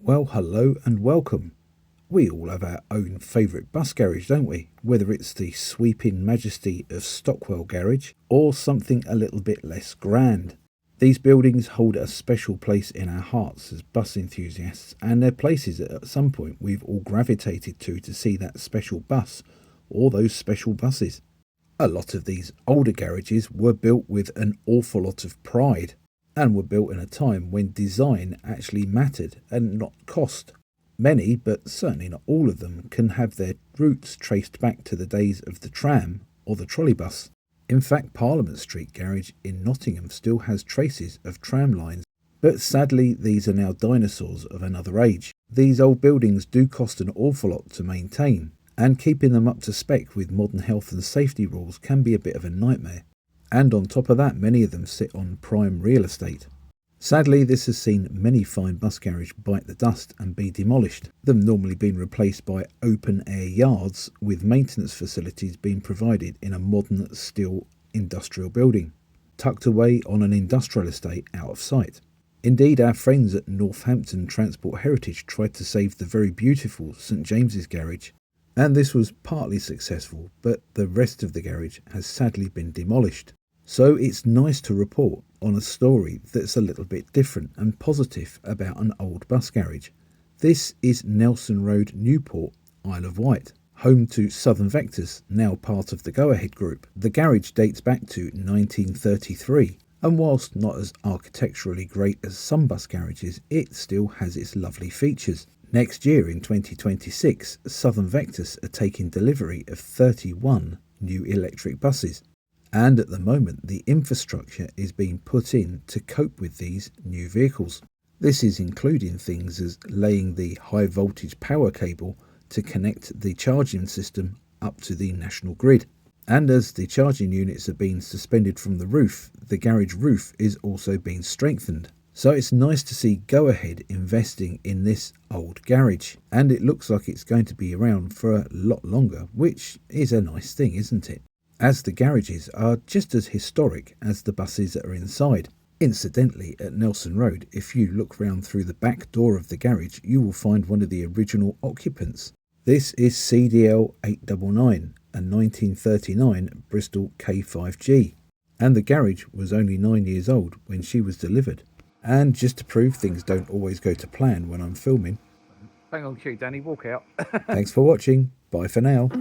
Well, hello and welcome. We all have our own favourite bus garage, don't we? Whether it's the sweeping majesty of Stockwell Garage or something a little bit less grand. These buildings hold a special place in our hearts as bus enthusiasts, and they're places that at some point we've all gravitated to see that special bus or those special buses. A lot of these older garages were built with an awful lot of pride and were built in a time when design actually mattered and not cost. Many, but certainly not all of them, can have their roots traced back to the days of the tram or the trolleybus. In fact, Parliament Street Garage in Nottingham still has traces of tram lines, but sadly these are now dinosaurs of another age. These old buildings do cost an awful lot to maintain, and keeping them up to spec with modern health and safety rules can be a bit of a nightmare. And on top of that, many of them sit on prime real estate. Sadly, this has seen many fine bus garages bite the dust and be demolished, them normally being replaced by open-air yards with maintenance facilities being provided in a modern steel industrial building, tucked away on an industrial estate out of sight. Indeed, our friends at Northampton Transport Heritage tried to save the very beautiful St James's Garage, and this was partly successful, but the rest of the garage has sadly been demolished. So it's nice to report on a story that's a little bit different and positive about an old bus garage. This is Nelson Road, Newport, Isle of Wight, home to Southern Vectis, now part of the Go Ahead Group. The garage dates back to 1933, and whilst not as architecturally great as some bus garages, it still has its lovely features. Next year, in 2026, Southern Vectis are taking delivery of 31 new electric buses. And at the moment, the infrastructure is being put in to cope with these new vehicles. This is including things as laying the high voltage power cable to connect the charging system up to the national grid. And as the charging units are being suspended from the roof, the garage roof is also being strengthened. So it's nice to see Go Ahead investing in this old garage, and it looks like it's going to be around for a lot longer, which is a nice thing, isn't it? As the garages are just as historic as the buses that are inside. Incidentally, at Nelson Road, if you look round through the back door of the garage, you will find one of the original occupants. This is CDL 899, a 1939 Bristol K5G, and the garage was only 9 years old when she was delivered. And just to prove things don't always go to plan when I'm filming. Hang on cue, Danny, walk out. Thanks for watching. Bye for now.